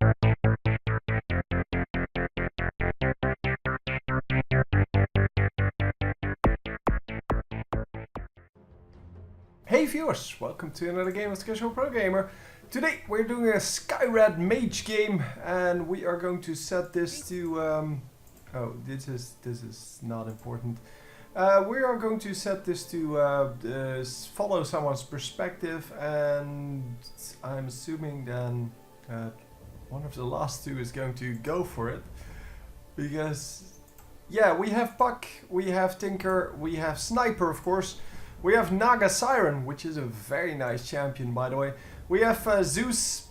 Hey viewers, welcome to another game of Casual Pro Gamer. Today we're doing a Skywrath Mage game, and we are going to set this to oh, this is not important. We are going to set this to follow someone's perspective, and I'm assuming then one of the last two is going to go for it, because yeah, we have Puck, we have Tinker, we have Sniper, of course. We have Naga Siren, which is a very nice champion, by the way. We have Zeus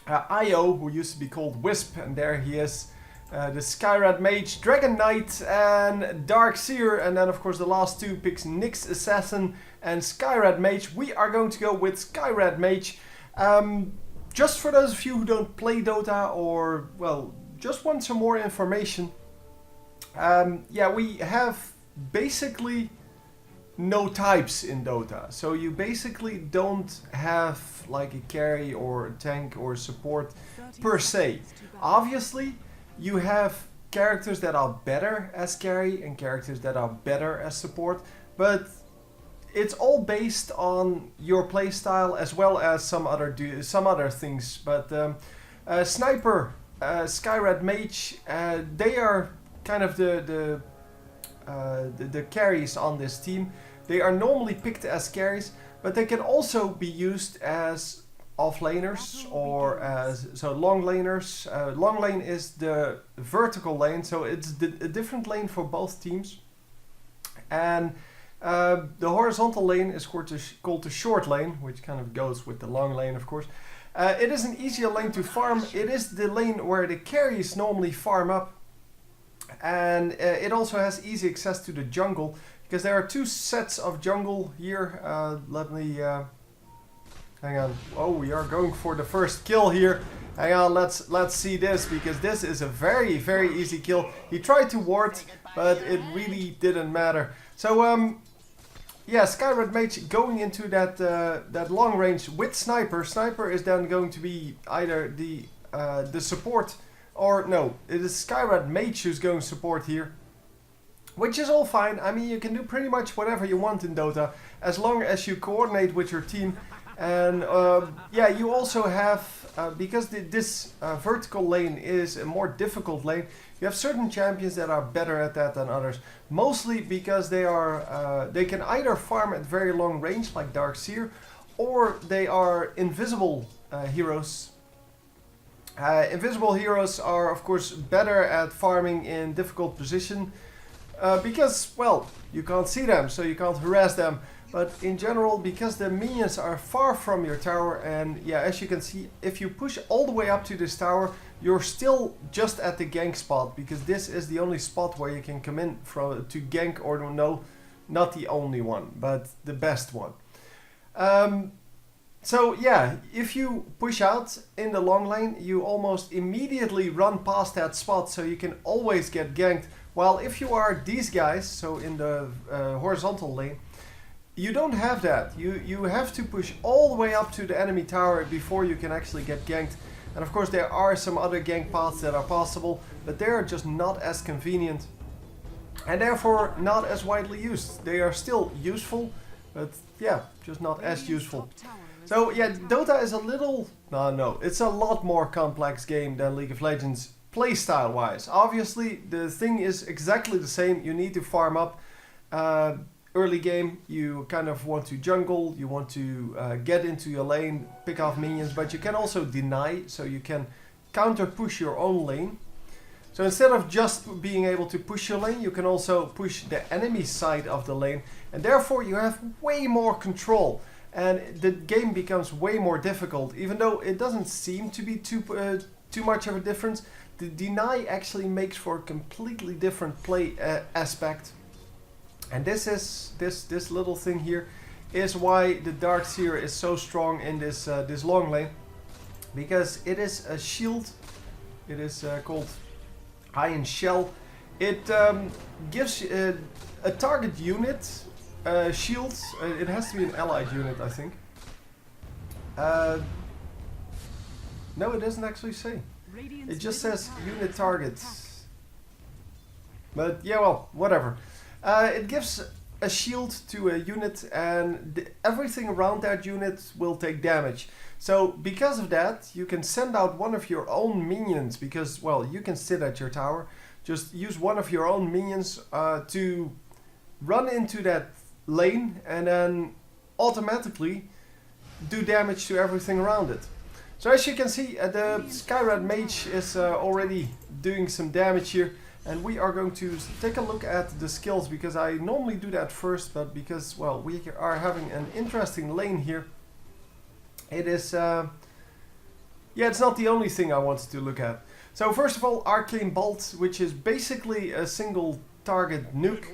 Io, who used to be called Wisp, and there he is. The Skywrath Mage, Dragon Knight, and Dark Seer. And then, of course, the last two picks, Nyx Assassin and Skywrath Mage. We are going to go with Skywrath Mage. Just for those of you who don't play Dota, or, well, just want some more information. Yeah, we have basically no types in Dota, so you basically don't have like a carry or a tank or support per se. Obviously you have characters that are better as carry and characters that are better as support, but it's all based on your playstyle as well as some other things. But Sniper, Skywrath Mage, they are kind of the carries on this team. They are normally picked as carries, but they can also be used as off-laners or as long laners. Long lane is the vertical lane, so it's a different lane for both teams. And the horizontal lane is called the short lane, which kind of goes with the long lane, of course. It is an easier lane to farm. It is the lane where the carries normally farm up. And it also has easy access to the jungle, because there are two sets of jungle here. Let me hang on. Oh, we are going for the first kill here. Hang on, let's see this, because this is a very easy kill. He tried to ward, but it really didn't matter. So yeah, Skywrath Mage going into that long range with Sniper. Sniper is then going to be either the support, or no, it is Skywrath Mage who's going to support here. Which is all fine. I mean, you can do pretty much whatever you want in Dota, as long as you coordinate with your team. And yeah, you also have, because this vertical lane is a more difficult lane, you have certain champions that are better at that than others. Mostly because they can either farm at very long range, like Dark Seer, or they are invisible heroes. Invisible heroes are, of course, better at farming in difficult position. Because, well, you can't see them, so you can't harass them. But in general, because the minions are far from your tower, and yeah, as you can see, if you push all the way up to this tower, you're still just at the gank spot, because this is the only spot where you can come in to gank, or no, not the only one, but the best one. So yeah, if you push out in the long lane, you almost immediately run past that spot, so you can always get ganked. While if you are these guys, so in the horizontal lane, you don't have that. You have to push all the way up to the enemy tower before you can actually get ganked. And of course there are some other gank paths that are possible, but they are just not as convenient. And therefore not as widely used. They are still useful, but yeah, just not as useful. So yeah, Dota is a little... No, it's a lot more complex game than League of Legends. Playstyle wise, obviously the thing is exactly the same. You need to farm up. Early game, you kind of want to jungle, you want to get into your lane, pick off minions, but you can also deny, so you can counter push your own lane. So instead of just being able to push your lane, you can also push the enemy side of the lane, and therefore you have way more control, and the game becomes way more difficult. Even though it doesn't seem to be too much of a difference, the deny actually makes for a completely different play aspect. And this little thing here is why the Dark Seer is so strong in this long lane, because it is a shield. It is called Iron Shell. It gives a target unit shield. It has to be an allied unit, I think. No, it doesn't actually say. It just says unit targets. But yeah, well, whatever. It gives a shield to a unit, and everything around that unit will take damage. So because of that, you can send out one of your own minions, because, well, you can sit at your tower. Just use one of your own minions to run into that lane and then automatically do damage to everything around it. So as you can see, the Skywrath Mage is already doing some damage here. And we are going to take a look at the skills, because I normally do that first, but because, well, we are having an interesting lane here. It is, yeah, it's not the only thing I wanted to look at. So first of all, Arcane Bolt, which is basically a single target nuke.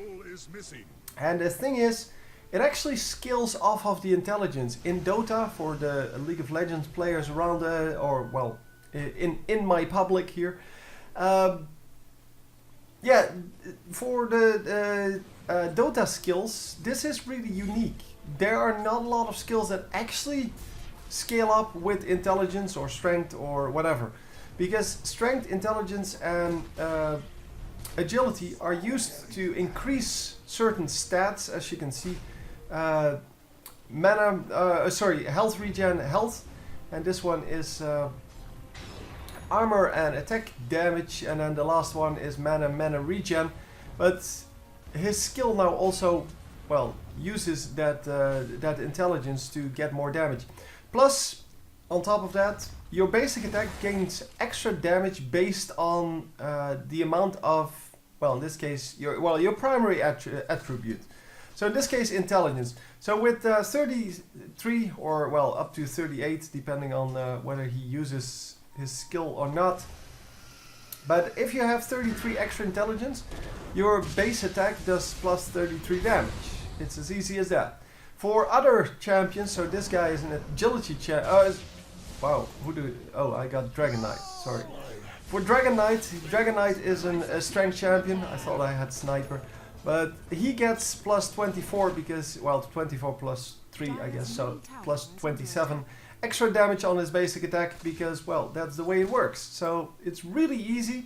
And the thing is, it actually scales off of the intelligence. In DotA, for the League of Legends players around, or well, in my public here, yeah, for the DotA skills, this is really unique. There are not a lot of skills that actually scale up with intelligence or strength or whatever. Because strength, intelligence and agility are used to increase certain stats, as you can see. Health regen, health. And this one is armor and attack damage, and then the last one is mana regen. But his skill now also, well, uses that that intelligence to get more damage. Plus, on top of that, your basic attack gains extra damage based on the amount of, well, in this case, your primary attribute. So in this case, intelligence. So with 33 or, well, up to 38, depending on whether he uses his skill or not. But if you have 33 extra intelligence, your base attack does plus 33 damage. It's as easy as that. For other champions, so this guy is an agility champion. Wow, oh, I got Dragon Knight, sorry. For Dragon Knight is a strength champion. I thought I had Sniper. But he gets plus 24 because, well, 24 plus 3, I guess, so plus 27 extra damage on his basic attack because, well, that's the way it works. So it's really easy.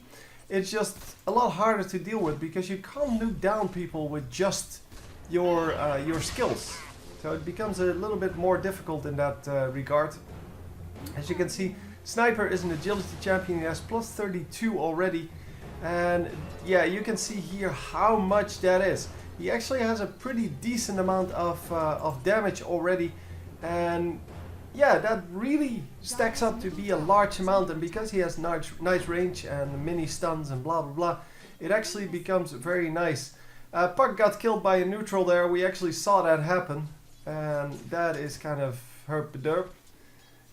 It's just a lot harder to deal with because you can't nuke down people with just your skills. So it becomes a little bit more difficult in that regard. As you can see, Sniper is an agility champion. He has plus 32 already. And yeah, you can see here how much that is. He actually has a pretty decent amount of damage already. And yeah, that really stacks up to be a large amount. And because he has nice range and mini stuns and blah blah blah, it actually becomes very nice. Puck got killed by a neutral there. We actually saw that happen. And that is kind of herp-derp.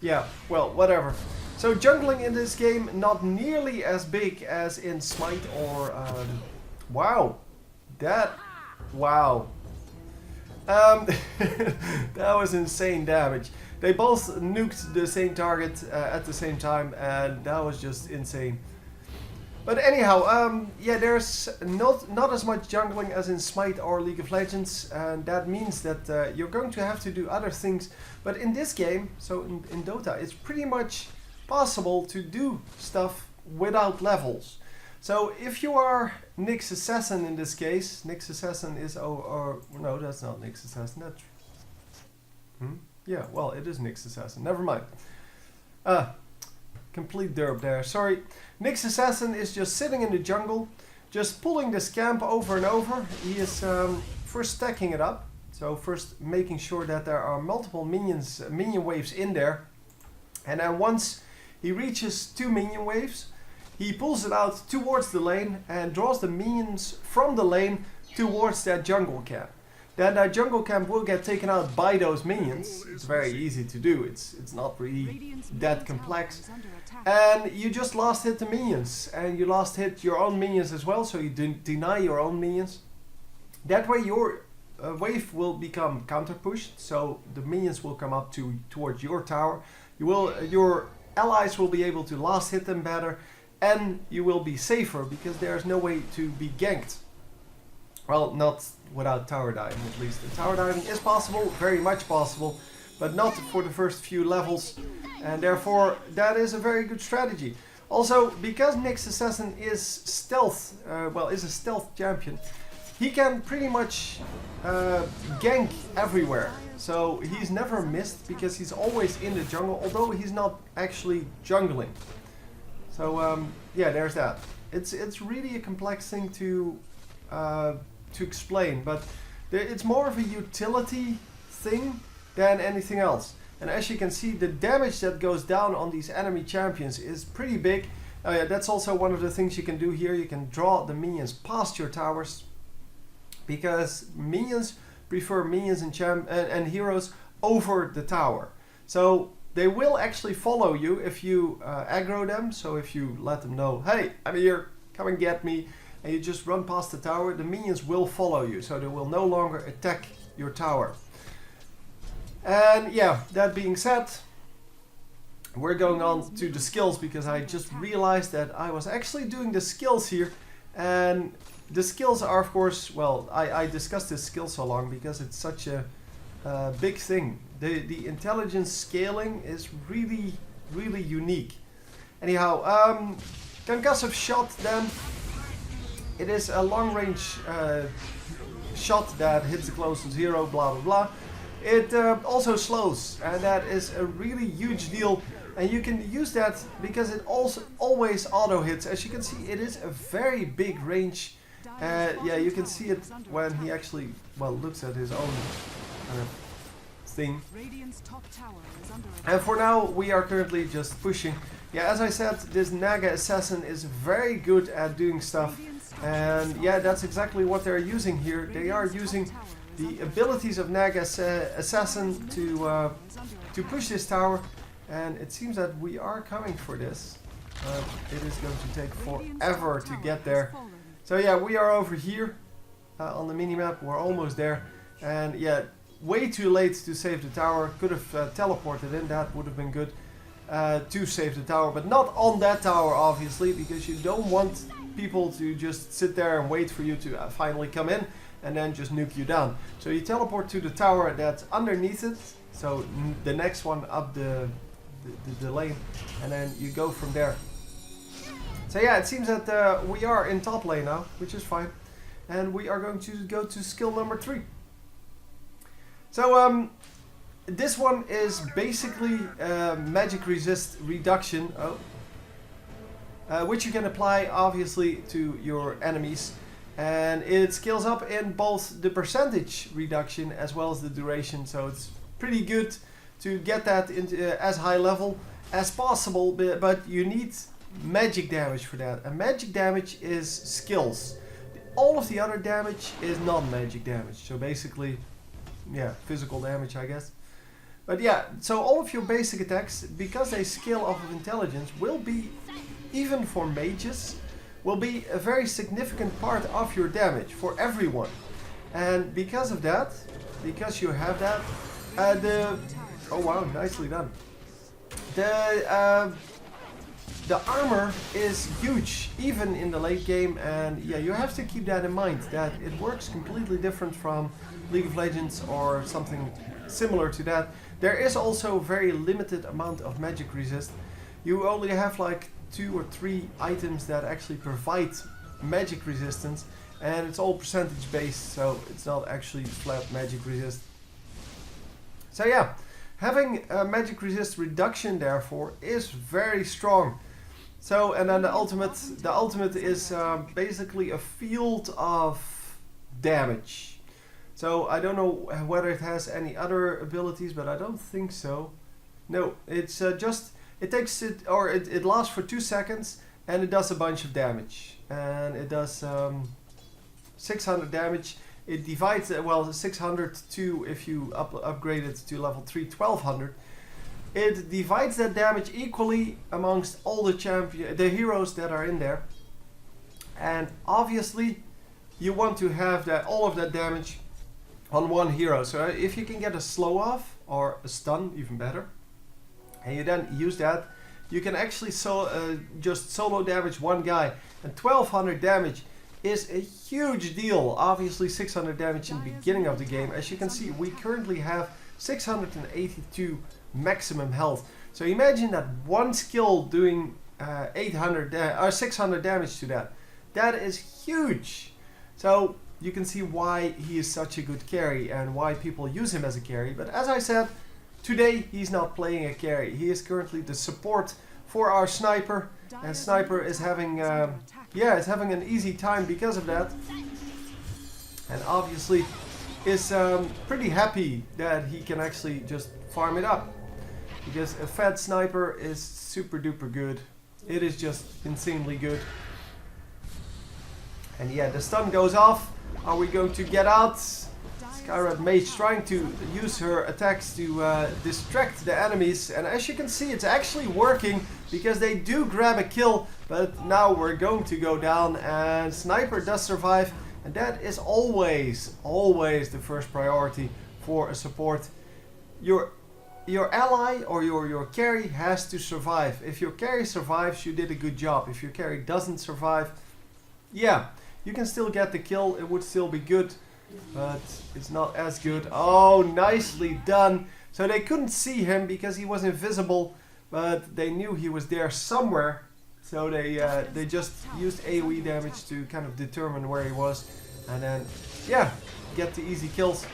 Yeah, well, whatever. So jungling in this game, not nearly as big as in Smite or... wow. Wow. That was insane damage. They both nuked the same target at the same time, and that was just insane. But anyhow, yeah, there's not as much jungling as in Smite or League of Legends, and that means that you're going to have to do other things. But in this game, so in Dota, it's pretty much possible to do stuff without levels. So if you are Nyx Assassin in this case, Nyx Assassin is, no, that's not Nyx Assassin, that's... Yeah, well, it is Nyx Assassin, never mind. Complete derp there, sorry. Nyx Assassin is just sitting in the jungle, just pulling this camp over and over. He is first stacking it up, so first making sure that there are multiple minion waves in there. And then once he reaches 2 minion waves, he pulls it out towards the lane and draws the minions from the lane towards that jungle camp. Then that jungle camp will get taken out by those minions. It's very easy to do, it's not really that complex. And you just last hit the minions, and you last hit your own minions as well, so you deny your own minions. That way your wave will become counter pushed, so the minions will come up towards your tower. Your allies will be able to last hit them better, and you will be safer because there's no way to be ganked. Well, not without tower diving at least. The tower diving is possible, very much possible, but not for the first few levels, and therefore that is a very good strategy. Also, because Nyx Assassin is stealth, is a stealth champion, he can pretty much gank everywhere. So he's never missed because he's always in the jungle, although he's not actually jungling. So yeah, there's that. It's really a complex thing to explain, but it's more of a utility thing than anything else. And as you can see, the damage that goes down on these enemy champions is pretty big. Yeah, that's also one of the things you can do here. You can draw the minions past your towers, because minions prefer minions and heroes over the tower. So they will actually follow you if you aggro them. So if you let them know, hey, I'm here, come and get me, and you just run past the tower, the minions will follow you. So they will no longer attack your tower. And yeah, that being said, we're going on to the skills, because I just realized that I was actually doing the skills here. And the skills are, of course, well, I discussed this skill so long because it's such a big thing. The intelligence scaling is really, really unique. Anyhow, concussive shot then. It is a long range shot that hits the close to zero, blah blah blah. It also slows, and that is a really huge deal. And you can use that because it also always auto hits. As you can see, it is a very big range. Yeah, you can see it when he actually, well, looks at his own thing. And for now, we are currently just pushing. Yeah, as I said, this Naga Assassin is very good at doing stuff. And yeah, that's exactly what they're using here. They are using the abilities of Naga Assassin to push this tower. And it seems that we are coming for this. It is going to take forever to get there. So yeah, we are over here on the minimap. We're almost there. And yeah, way too late to save the tower. Could have teleported in, that would have been good to save the tower. But not on that tower, obviously, because you don't want people to just sit there and wait for you to finally come in and then just nuke you down. So you teleport to the tower that's underneath it. So the next one up the lane, and then you go from there. So yeah, it seems that we are in top lane now, which is fine, and we are going to go to skill number 3. So this one is basically magic resist reduction, which you can apply obviously to your enemies, and it scales up in both the percentage reduction as well as the duration. So it's pretty good to get that into as high level as possible, but you need magic damage for that. And magic damage is skills. All of the other damage is non-magic damage. So basically, yeah, physical damage, I guess. But yeah, so all of your basic attacks, because they scale off of intelligence, will be, even for mages, will be a very significant part of your damage for everyone. And because of that, because you have that, oh wow, nicely done. The armor is huge, even in the late game, and yeah, you have to keep that in mind, that it works completely different from League of Legends or something similar to that. There is also a very limited amount of magic resist. You only have like 2 or 3 items that actually provide magic resistance, and it's all percentage based, so it's not actually flat magic resist. So yeah, having a magic resist reduction therefore is very strong. So, and then the ultimate is basically a field of damage. So I don't know whether it has any other abilities, but I don't think so. No, it's just, it takes it, or it lasts for 2 seconds, and it does a bunch of damage. And it does 600 damage. It divides, well, 600 to, if you upgrade it to level 3, 1200. It divides that damage equally amongst all the heroes that are in there. And obviously, you want to have that, all of that damage on one hero. So if you can get a slow off or a stun, even better, and you then use that, you can actually just solo damage one guy. And 1200 damage is a huge deal. Obviously 600 damage in the beginning of the game. As you can see, we currently have 682 maximum health. So imagine that one skill doing 600 damage to that. That is huge. So you can see why he is such a good carry and why people use him as a carry. But as I said, today he's not playing a carry. He is currently the support for our sniper, and sniper is having is having an easy time because of that, and obviously is pretty happy that he can actually just farm it up, because a fed sniper is super duper good. It is just insanely good. And yeah, the stun goes off. Are we going to get out? Skywrath Mage trying to use her attacks to distract the enemies, and as you can see, it's actually working because they do grab a kill. But now we're going to go down, and sniper does survive, and that is always the first priority for a support. Your ally or your carry has to survive. If your carry survives, you did a good job. If your carry doesn't survive, yeah, you can still get the kill. It would still be good, but it's not as good. Oh, nicely done. So they couldn't see him because he was invisible, but they knew he was there somewhere. So they just used AoE damage to kind of determine where he was, and then yeah, get the easy kills.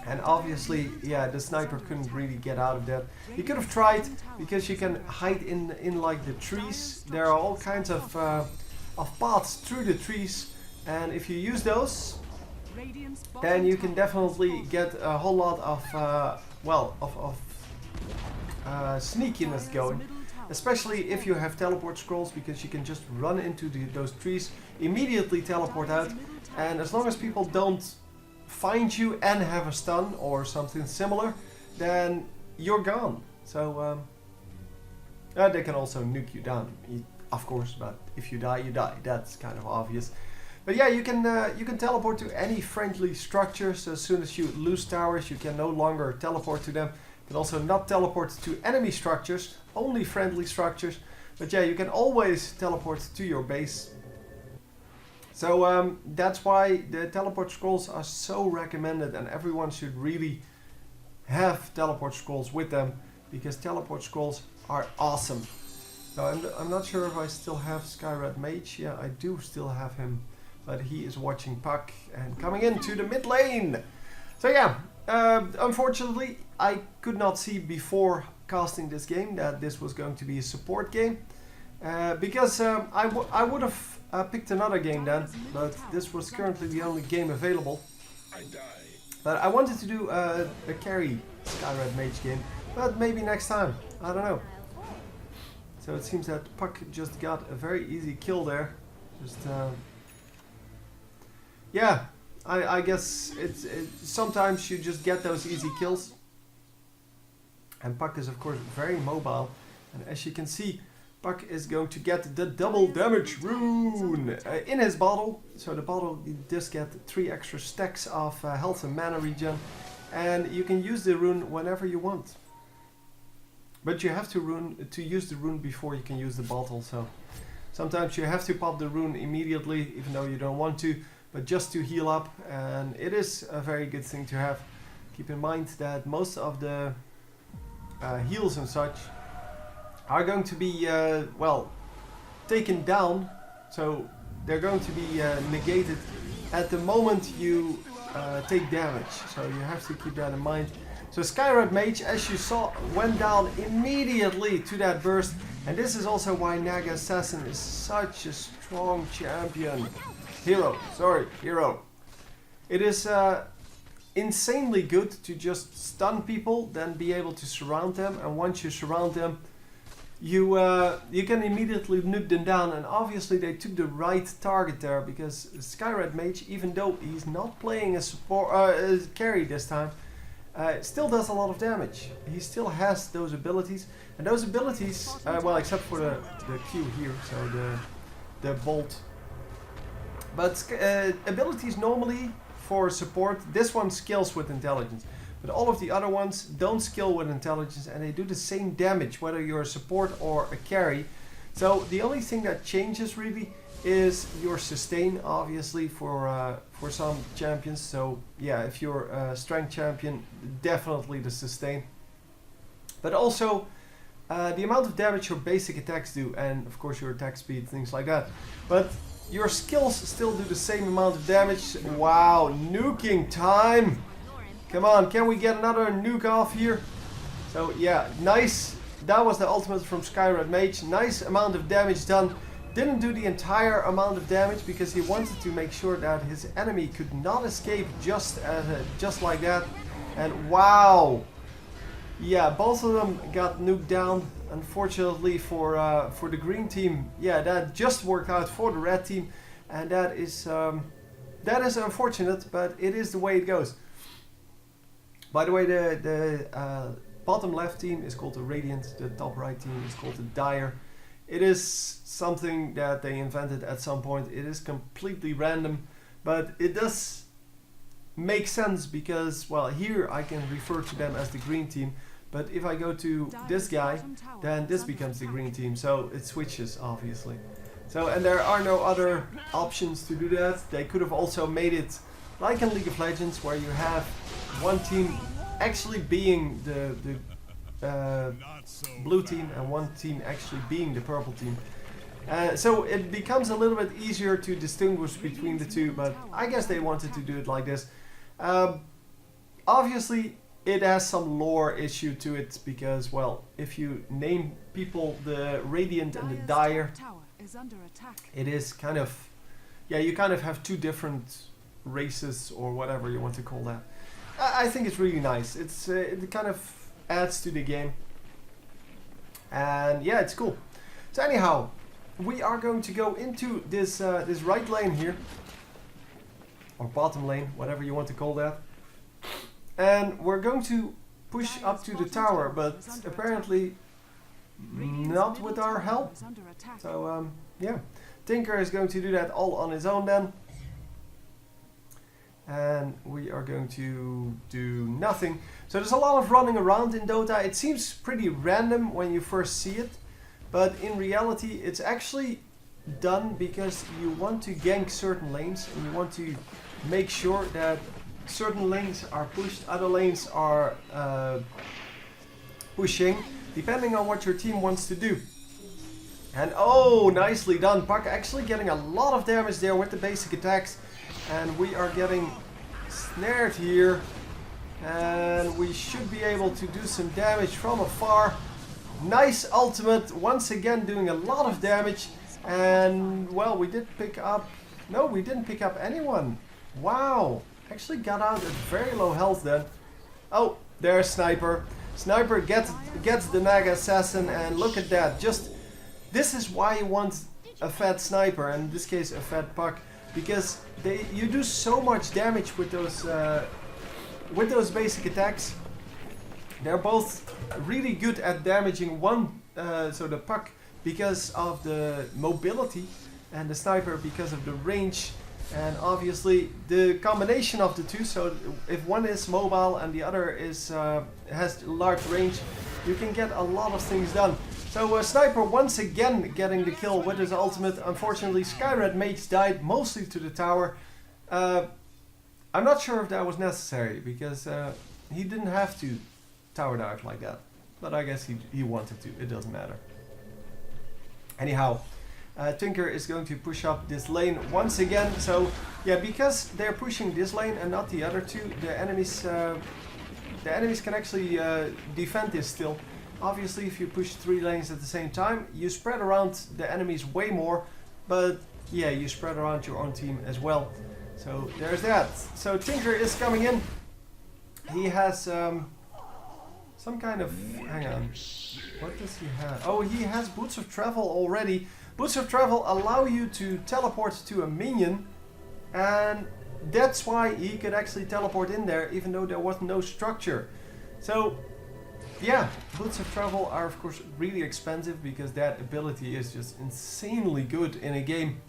And obviously, yeah, the sniper couldn't really get out of that. He could have tried, because you can hide in like the trees. There are all kinds of paths through the trees, and if you use those, then you can definitely get a whole lot of sneakiness going. Especially if you have teleport scrolls, because you can just run into those trees, immediately teleport out, and as long as people don't find you and have a stun or something similar, then you're gone. So they can also nuke you down, of course, but if you die, you die. That's kind of obvious. But yeah, you can teleport to any friendly structures. As soon as you lose towers, you can no longer teleport to them. You can also not teleport to enemy structures, only friendly structures. But yeah, you can always teleport to your base. So that's why the teleport scrolls are so recommended, and everyone should really have teleport scrolls with them, because teleport scrolls are awesome. So I'm not sure if I still have Skywrath Mage. Yeah, I do still have him, but he is watching Puck and coming into the mid lane. So yeah, unfortunately I could not see before casting this game that this was going to be a support game, because I would have picked another game then, but this was currently the only game available. But I wanted to do a carry Skywrath Mage game, but maybe next time, I don't know. So it seems that Puck just got a very easy kill there. Just yeah, I guess it's sometimes you just get those easy kills. And Puck is of course very mobile, and as you can see, Puck is going to get the double damage rune in his bottle. So the bottle does get 3 extra stacks of health and mana regen, and you can use the rune whenever you want. But you have to use the rune before you can use the bottle. So sometimes you have to pop the rune immediately, even though you don't want to, but just to heal up. And it is a very good thing to have. Keep in mind that most of the heals and such are going to be taken down, so they're going to be negated at the moment you take damage, so you have to keep that in mind. So Skywrath Mage, as you saw, went down immediately to that burst, and this is also why Naga Assassin is such a strong champion. Hero. It is insanely good to just stun people, then be able to surround them, and once you surround them, you can immediately nuke them down. And obviously they took the right target there, because Skywrath Mage, even though he's not playing a support carry this time, still does a lot of damage. He still has those abilities, and those abilities, well, except for the Q here, so the bolt. But abilities normally for support, this one scales with intelligence. But all of the other ones don't scale with intelligence, and they do the same damage whether you're a support or a carry. So the only thing that changes really is your sustain, obviously, for some champions. So yeah, if you're a strength champion, definitely the sustain. But also the amount of damage your basic attacks do, and of course your attack speed, things like that. But your skills still do the same amount of damage. Wow, nuking time! Come on, can we get another nuke off here? So yeah, nice. That was the ultimate from Skywrath Mage. Nice amount of damage done. Didn't do the entire amount of damage because he wanted to make sure that his enemy could not escape just like that. And wow! Yeah, both of them got nuked down. Unfortunately for the green team, yeah, that just worked out for the red team, and that is unfortunate, but it is the way it goes. By the way, the bottom left team is called the Radiant, the top right team is called the Dire. It is something that they invented at some point. It is completely random, but it does make sense because, well, here I can refer to them as the green team, but if I go to this guy, then this becomes the green team, so it switches, obviously. So, and there are no other options to do that. They could have also made it like in League of Legends, where you have one team actually being the blue team and one team actually being the purple team. So it becomes a little bit easier to distinguish between the two, but I guess they wanted to do it like this. Obviously it has some lore issue to it because, well, if you name people the Radiant and the Dire, it is kind of, yeah, you kind of have two different races or whatever you want to call that. I think it's really nice. It's it kind of adds to the game, and yeah, it's cool. So anyhow, we are going to go into this this right lane here, or bottom lane, whatever you want to call that, and we're going to push up to the tower, but apparently not with our help. So yeah, Tinker is going to do that all on his own then. And we are going to do nothing. So there's a lot of running around in Dota. It seems pretty random when you first see it, but in reality it's actually done because you want to gank certain lanes and you want to make sure that certain lanes are pushed, other lanes are pushing, depending on what your team wants to do. And oh, nicely done. Puck actually getting a lot of damage there with the basic attacks. And we are getting snared here, and we should be able to do some damage from afar. Nice ultimate, once again doing a lot of damage, and well, we did pick up, no, we didn't pick up anyone. Wow, actually got out at very low health then. Oh, there's Sniper. Sniper gets the Naga Assassin, and look at that, just, this is why you want a fat Sniper, and in this case a fat Puck. Because you do so much damage with those basic attacks. They're both really good at damaging one, so the Puck because of the mobility, and the Sniper because of the range, and obviously the combination of the two. So if one is mobile and the other is has large range, you can get a lot of things done. So Sniper once again getting the kill with his ultimate. Unfortunately, Skywrath Mage died mostly to the tower. I'm not sure if that was necessary because he didn't have to tower dive like that. But I guess he wanted to, it doesn't matter. Anyhow, Tinker is going to push up this lane once again. So yeah, because they're pushing this lane and not the other two, the enemies can actually defend this still. Obviously, if you push 3 lanes at the same time, you spread around the enemies way more, but yeah, you spread around your own team as well. So there's that. So Tinker is coming in. He has some kind of, hang on, what does he have? Oh, he has Boots of Travel already. Boots of Travel allow you to teleport to a minion, and that's why he could actually teleport in there even though there was no structure. So yeah, Boots of Travel are of course really expensive because that ability is just insanely good in a game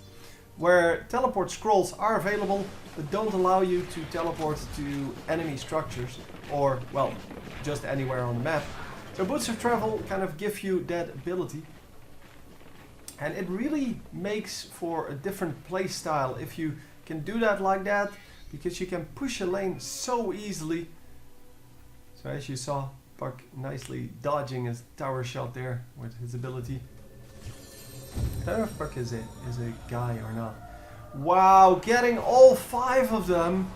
where teleport scrolls are available but don't allow you to teleport to enemy structures or, well, just anywhere on the map. So Boots of Travel kind of give you that ability. And it really makes for a different play style if you can do that like that, because you can push a lane so easily. So as you saw, Puck nicely dodging his tower shot there with his ability. I don't know if Puck is a guy or not. Wow, getting all 5 of them.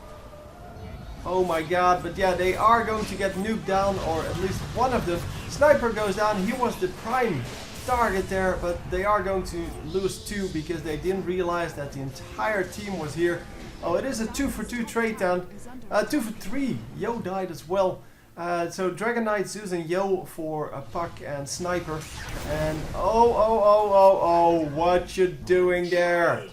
Oh my god, but yeah, they are going to get nuked down, or at least one of them. Sniper goes down, he was the prime target there, but they are going to lose 2 because they didn't realize that the entire team was here. Oh, it is a 2-for-2 trade then. 2-for-3, Yo died as well. So Dragon Knight, Zeus and Yo for Puck and Sniper. And oh, what you doing there?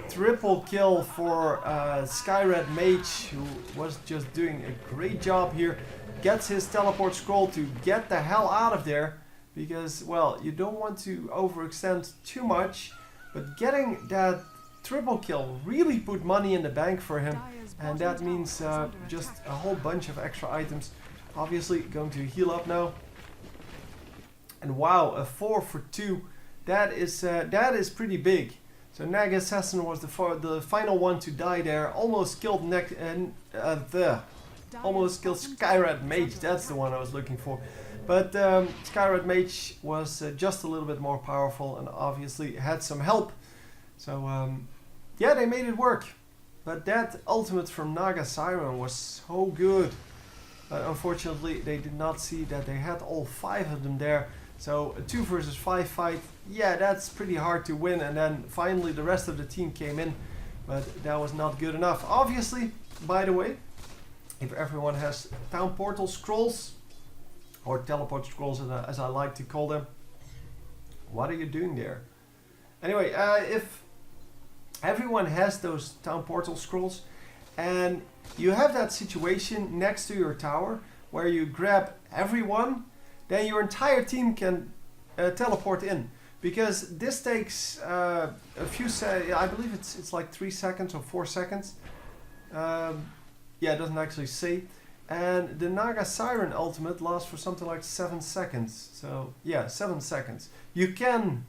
Triple kill for Skywrath Mage, who was just doing a great job here. Gets his teleport scroll to get the hell out of there. Because, well, you don't want to overextend too much. But getting that triple kill really put money in the bank for him. And that means just a whole bunch of extra items. Obviously going to heal up now. And wow, a 4-for-2. That is pretty big. So Nag Assassin was the final one to die there. Almost killed almost killed Skywrath Mage. That's the one I was looking for. But Skywrath Mage was just a little bit more powerful and obviously had some help. So yeah, they made it work. But that ultimate from Naga Siren was so good. But unfortunately, they did not see that they had all 5 of them there. So a 2 versus 5 fight, yeah, that's pretty hard to win. And then finally the rest of the team came in, but that was not good enough. Obviously, by the way, if everyone has town portal scrolls, or teleport scrolls as I like to call them, what are you doing there? Anyway, if everyone has those town portal scrolls, and you have that situation next to your tower where you grab everyone, then your entire team can teleport in. Because this takes a few seconds, I believe it's like 3 seconds or 4 seconds. Yeah, it doesn't actually say. And the Naga Siren ultimate lasts for something like 7 seconds. So yeah, 7 seconds. You can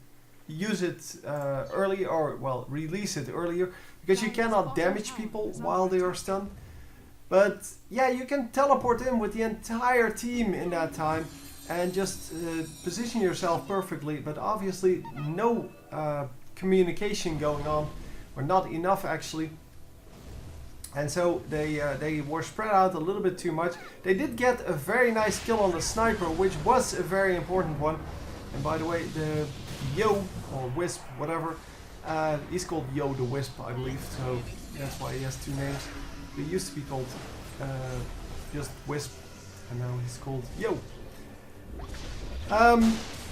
use it early, or well, release it earlier, because you cannot damage people while they are stunned. But yeah, you can teleport in with the entire team in that time and just position yourself perfectly. But obviously no communication going on, or not enough actually. And so they were spread out a little bit too much. They did get a very nice kill on the sniper, which was a very important one. And by the way, the Yo, or Wisp, whatever, he's called Yo the Wisp, I believe, so that's why he has 2 names. He used to be called just Wisp, and now he's called Yo.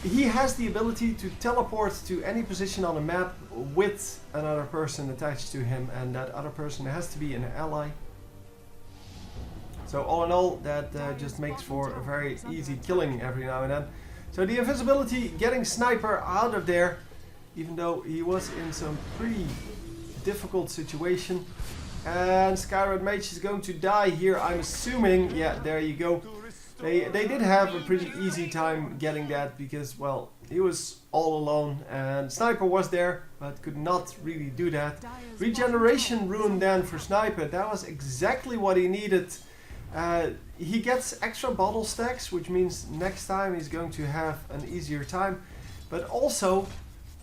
He has the ability to teleport to any position on the map with another person attached to him, and that other person has to be an ally. So all in all, that just makes for a very easy killing every now and then. So the invisibility getting Sniper out of there, even though he was in some pretty difficult situation. And Skywrath Mage is going to die here, I'm assuming. Yeah, there you go. They did have a pretty easy time getting that because, well, he was all alone and Sniper was there, but could not really do that. Regeneration rune then for Sniper, that was exactly what he needed. He gets extra bottle stacks, which means next time he's going to have an easier time. But also,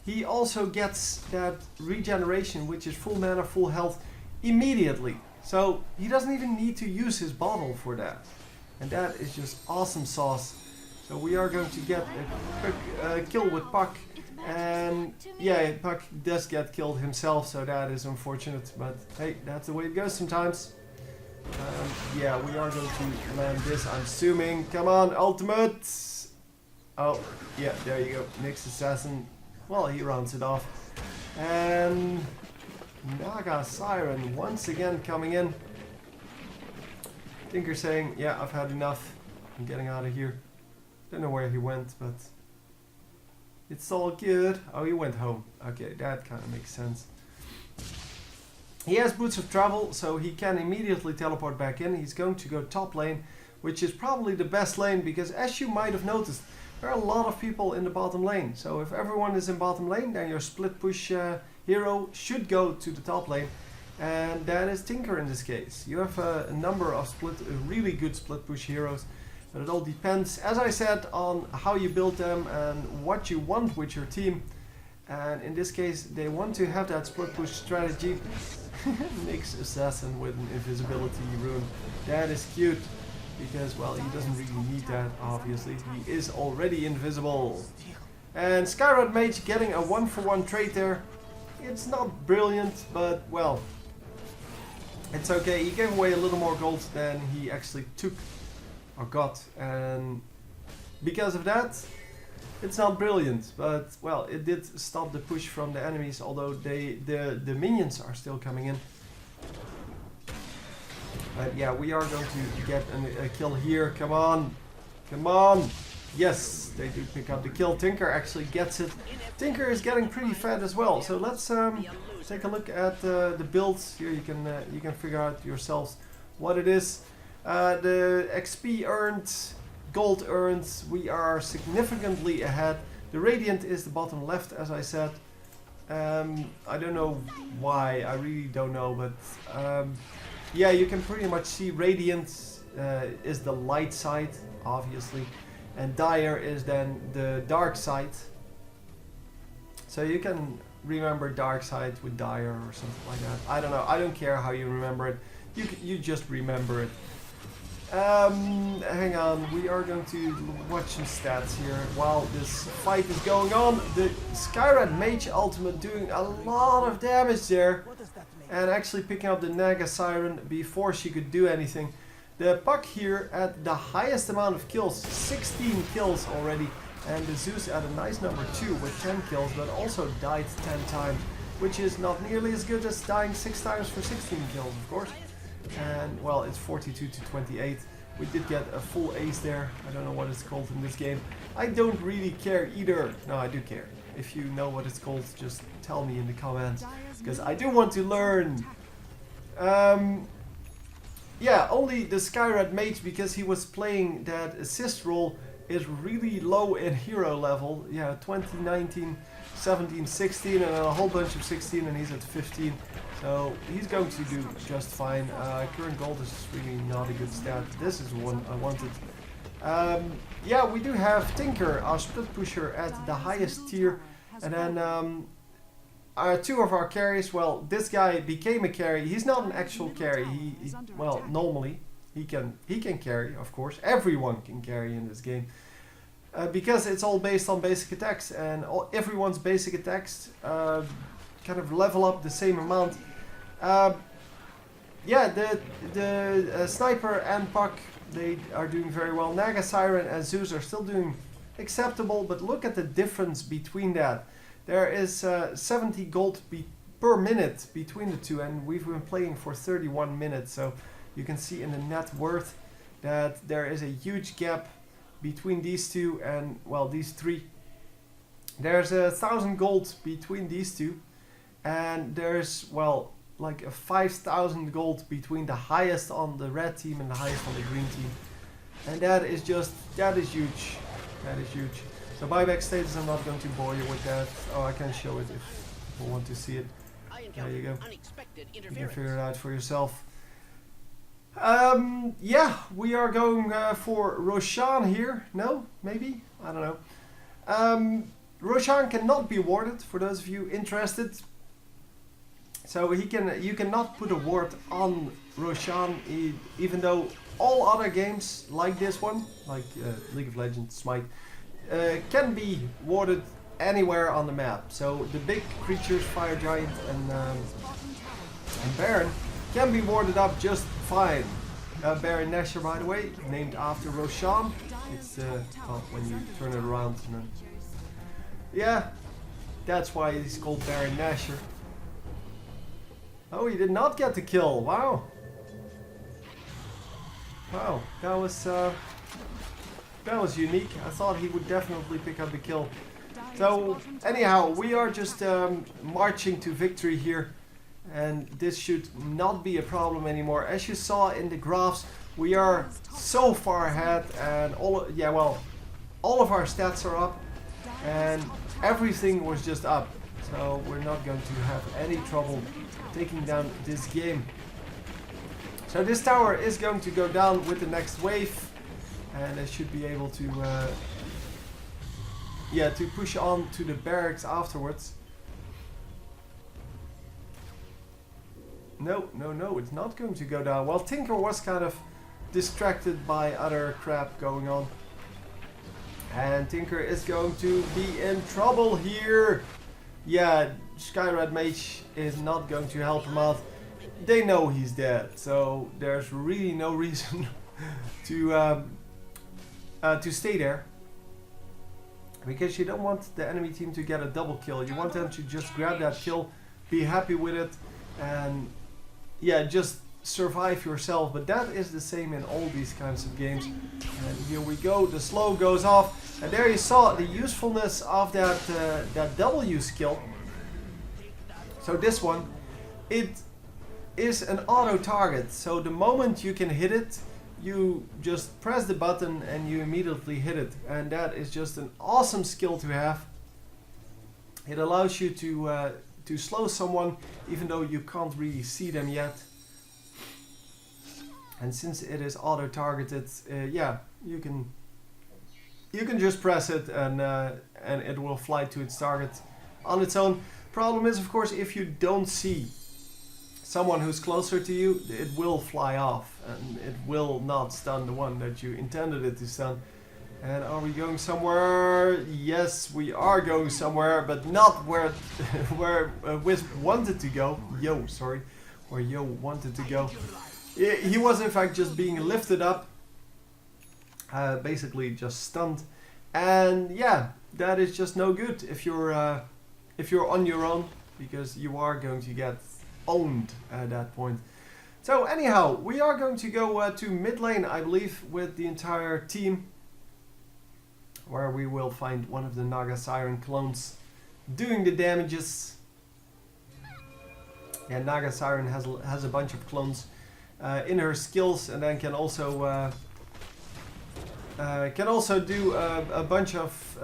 he also gets that regeneration, which is full mana, full health, immediately. So he doesn't even need to use his bottle for that. And that is just awesome sauce. So we are going to get a quick kill with Puck. And yeah, Puck does get killed himself, so that is unfortunate. But hey, that's the way it goes sometimes. Yeah, we are going to land this, I'm assuming. Come on, ultimate! Oh, yeah, there you go. Nyx Assassin. Well, he rounds it off. And Naga Siren once again coming in. Tinker saying, yeah, I've had enough. I'm getting out of here. Don't know where he went, but it's all good. Oh, he went home. Okay, that kind of makes sense. He has Boots of Travel, so he can immediately teleport back in. He's going to go top lane, which is probably the best lane, because as you might have noticed, there are a lot of people in the bottom lane. So if everyone is in bottom lane, then your split push hero should go to the top lane. And that is Tinker in this case. You have a number of really good split push heroes. But it all depends, as I said, on how you build them and what you want with your team. And in this case, they want to have that split push strategy. Nyx Assassin with an invisibility rune. That is cute. Because, well, he doesn't really need that, obviously. He is already invisible. And Skywrath Mage getting a 1-for-1 trade there. It's not brilliant, but, well, it's okay. He gave away a little more gold than he actually took or got. And because of that, it's not brilliant. But, well, it did stop the push from the enemies, although the minions are still coming in. But yeah, we are going to get a kill here. Come on. Come on. Yes, they do pick up the kill. Tinker actually gets it. Tinker is getting pretty fat as well. So let's take a look at the builds. Here you can figure out yourselves what it is. The XP earned, gold earned, we are significantly ahead. The Radiant is the bottom left, as I said. I don't know why. I really don't know, but... yeah, you can pretty much see Radiant is the light side, obviously, and Dire is then the dark side. So you can remember dark side with Dire or something like that. I don't know. I don't care how you remember it. You just remember it. Hang on. We are going to watch some stats here while this fight is going on. The Skywrath Mage ultimate doing a lot of damage there. And actually picking up the Naga Siren before she could do anything. The Puck here at the highest amount of kills, 16 kills already. And the Zeus at a nice number 2 with 10 kills, but also died 10 times. Which is not nearly as good as dying 6 times for 16 kills, of course. And, well, it's 42 to 28. We did get a full ace there. I don't know what it's called in this game. I don't really care either. No, I do care. If you know what it's called, just tell me in the comments, because I do want to learn. Yeah, only the Skywrath Mage, because he was playing that assist role, is really low in hero level. Yeah, 20, 19, 17, 16, and a whole bunch of 16, and he's at 15. So he's going to do just fine. Current gold is really not a good stat. This is one I wanted. Yeah, we do have Tinker, our split pusher, at the highest tier. And then two of our carries. Well, this guy became a carry. He's not an actual carry. He well, normally he can carry, of course. Everyone can carry in this game. Because it's all based on basic attacks, and everyone's basic attacks kind of level up the same amount. Yeah, the Sniper and Puck, they are doing very well. Naga Siren and Zeus are still doing acceptable, but look at the difference between that. There is 70 gold per minute between the two, and we've been playing for 31 minutes, so you can see in the net worth that there is a huge gap between these two and, well, these three. There's 1,000 gold between these two, and there's, well, like a 5,000 gold between the highest on the red team and the highest on the green team. And that is huge. That is huge. So buyback status, I'm not going to bore you with that. Oh, I can show it if people want to see it. There you go. You can figure it out for yourself. Yeah, we are going for Roshan here. No? Maybe? I don't know. Roshan cannot be warded, for those of you interested. So you cannot put a ward on Roshan, even though all other games like this one, like League of Legends, Smite, can be warded anywhere on the map. So the big creatures, Fire Giant and Baron, can be warded up just fine. Baron Nashor, by the way, named after Roshan. It's well, when you turn it around. And then, yeah, that's why he's called Baron Nashor. Oh, he did not get the kill. Wow. Wow, that was unique. I thought he would definitely pick up the kill. So anyhow, we are just marching to victory here, and this should not be a problem anymore. As you saw in the graphs, we are so far ahead, and all all of our stats are up, and everything was just up. So we're not going to have any trouble taking down this game. So this tower is going to go down with the next wave, and they should be able to to push on to the barracks afterwards. No, it's not going to go down. Well, Tinker was kind of distracted by other crap going on. And Tinker is going to be in trouble here. Yeah, Skywrath Mage is not going to help him out. They know he's dead, so there's really no reason to stay there. Because you don't want the enemy team to get a double kill. You want them to just grab that kill, be happy with it, and yeah, just survive yourself. But that is the same in all these kinds of games. And here we go, the slow goes off, and there you saw the usefulness of that W skill. So this one, it is an auto target, so the moment you can hit it, you just press the button and you immediately hit it, and that is just an awesome skill to have. It allows you to slow someone even though you can't really see them yet. And since it is auto targeted, yeah, you can just press it and it will fly to its target on its own. Problem is, of course, if you don't see someone who's closer to you, it will fly off and it will not stun the one that you intended it to stun. And are we going somewhere? Yes, we are going somewhere, but not where Wisp wanted to go. Where Yo wanted to go. He was in fact just being lifted up, basically just stunned, and yeah, that is just no good if you're on your own, because you are going to get owned at that point. So anyhow, we are going to go to mid lane, I believe, with the entire team, where we will find one of the Naga Siren clones doing the damages. Yeah, Naga Siren has a bunch of clones in her skills, and then can also do a bunch of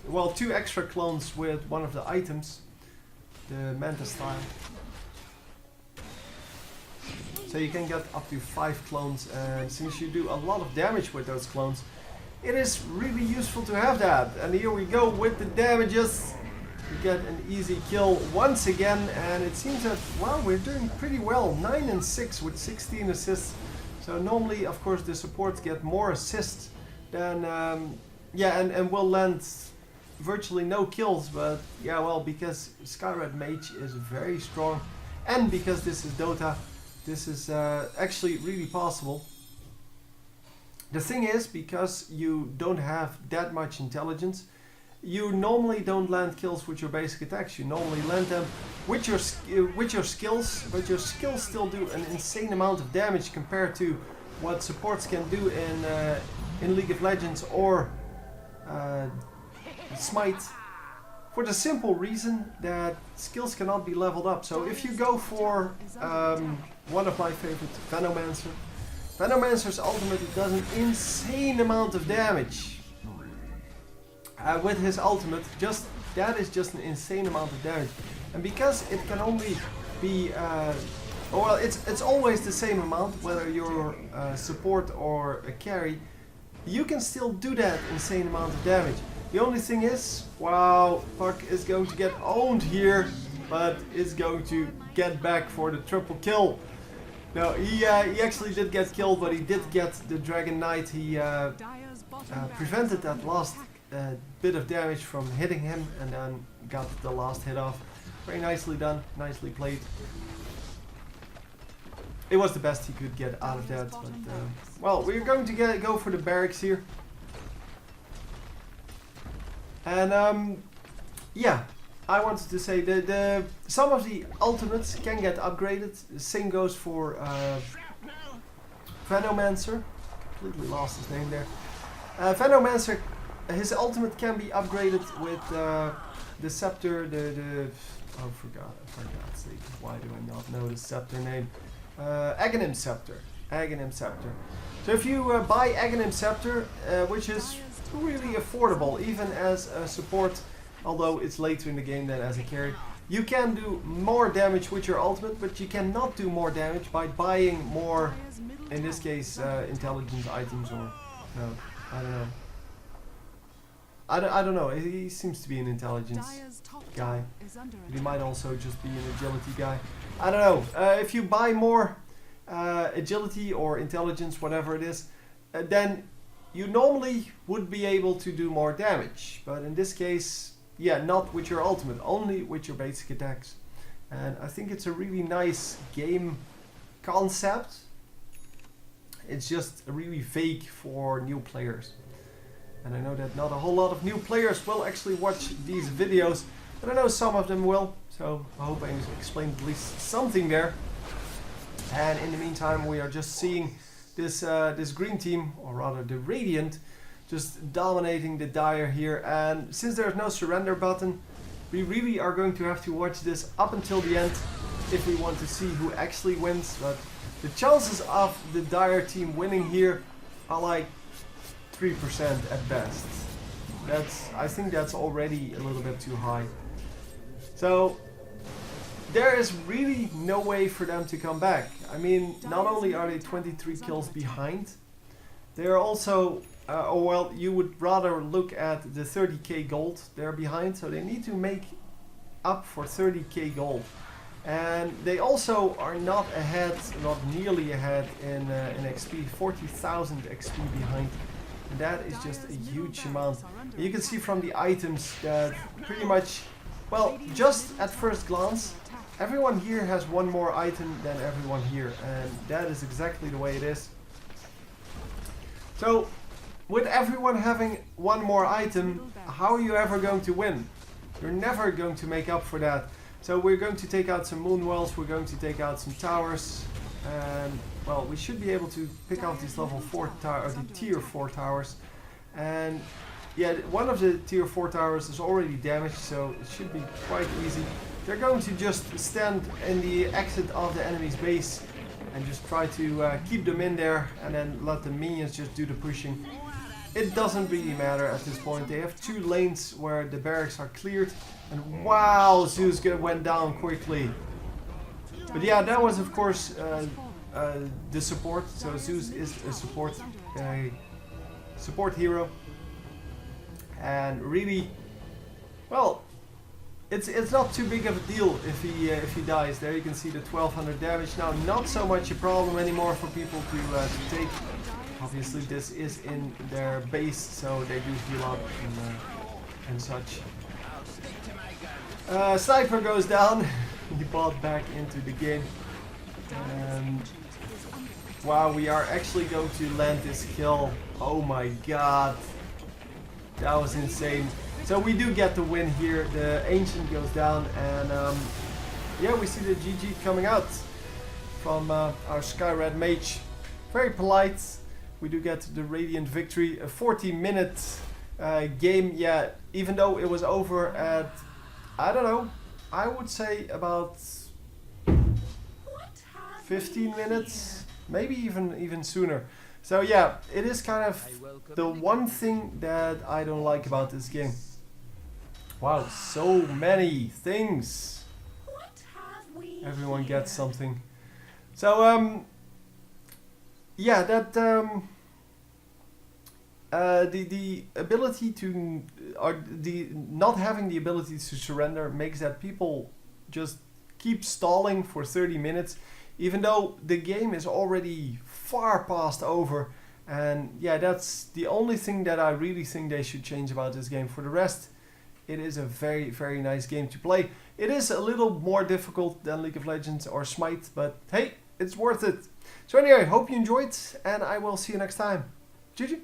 well, 2 extra clones with one of the items, the Manta style. So you can get up to 5 clones, and since you do a lot of damage with those clones, it is really useful to have that. And here we go with the damages. We get an easy kill once again, and it seems that, wow, we're doing pretty well. 9 and 6 with 16 assists. So normally, of course, the supports get more assists than, yeah, and will land virtually no kills. But yeah, well, because Skywrath Mage is very strong, and because this is Dota, this is actually really possible. The thing is, because you don't have that much intelligence, you normally don't land kills with your basic attacks. You normally land them with your skills, but your skills still do an insane amount of damage compared to what supports can do in League of Legends or Smite, for the simple reason that skills cannot be leveled up. So if you go for one of my favorites, Venomancer, Venomancer's ultimate does an insane amount of damage. With his ultimate, that is just an insane amount of damage, and because it can only be, well, it's always the same amount whether you're a support or a carry. You can still do that insane amount of damage. The only thing is, wow, Puck is going to get owned here, but is going to get back for the triple kill. No, he actually did get killed, but he did get the Dragon Knight. He prevented that last bit of damage from hitting him, and then got the last hit off. Very nicely done, nicely played. It was the best he could get out of that, but well, we're going to go for the barracks here. And yeah, I wanted to say that some of the ultimates can get upgraded. The same goes for Venomancer. Completely lost his name there. Venomancer, his ultimate can be upgraded with the scepter, oh, for God's sake, why do I not know the scepter name? Aghanim Scepter. Aghanim Scepter. So if you buy Aghanim Scepter, which is really affordable, even as a support, although it's later in the game than as a carry. You can do more damage with your ultimate, but you cannot do more damage by buying more, in this case, intelligence items or... No, I don't know. I don't know, he seems to be an intelligence guy. He might also just be an agility guy. I don't know. If you buy more agility or intelligence, whatever it is, then you normally would be able to do more damage. But in this case, yeah, not with your ultimate, only with your basic attacks. And I think it's a really nice game concept. It's just really vague for new players. And I know that not a whole lot of new players will actually watch these videos, but I know some of them will. So I hope I explained at least something there. And in the meantime, we are just seeing this this green team, or rather the Radiant, just dominating the Dire here. And since there's no surrender button, we really are going to have to watch this up until the end if we want to see who actually wins. But the chances of the Dire team winning here are like 3% at best. I think that's already a little bit too high. So there is really no way for them to come back. I mean, not only are they 23 kills behind, they are also, oh well, you would rather look at the 30k gold they're behind, so they need to make up for 30k gold. And they also are not ahead, not nearly ahead in XP, 40,000 XP behind. And that is just a huge amount. And you can see from the items that pretty much, well, just at first glance, everyone here has one more item than everyone here. And that is exactly the way it is. So, with everyone having one more item, how are you ever going to win? You're never going to make up for that. So we're going to take out some moon wells, we're going to take out some towers, and well, we should be able to pick out these level 4 towers, the tier 4 towers. And yeah, one of the tier 4 towers is already damaged, so it should be quite easy. They're going to just stand in the exit of the enemy's base and just try to keep them in there and then let the minions just do the pushing. It doesn't really matter at this point. They have 2 lanes where the barracks are cleared. And wow, Zeus went down quickly. But yeah, that was of course the support. So Zeus is a support hero. And really, well, it's not too big of a deal if he dies. There you can see the 1200 damage. Now, not so much a problem anymore for people to take. Obviously, this is in their base, so they do heal up and such. Sniper goes down. He bought back into the game. And wow, we are actually going to land this kill. Oh my god. That was insane. So we do get the win here. The Ancient goes down, and yeah, we see the GG coming out from our Skywrath Mage. Very polite. We do get the Radiant victory. A 40-minute game. Yeah, even though it was over at, I don't know, I would say about 15 minutes, maybe even sooner. So yeah, it is kind of the one thing that I don't like about this game. Wow, so many things. Everyone gets something. So yeah, that the ability to, or the not having the ability to surrender makes that people just keep stalling for 30 minutes, even though the game is already far past over. And yeah, that's the only thing that I really think they should change about this game. For the rest, it is a very, very nice game to play. It is a little more difficult than League of Legends or Smite, but hey, it's worth it. So anyway, hope you enjoyed, and I will see you next time. GG!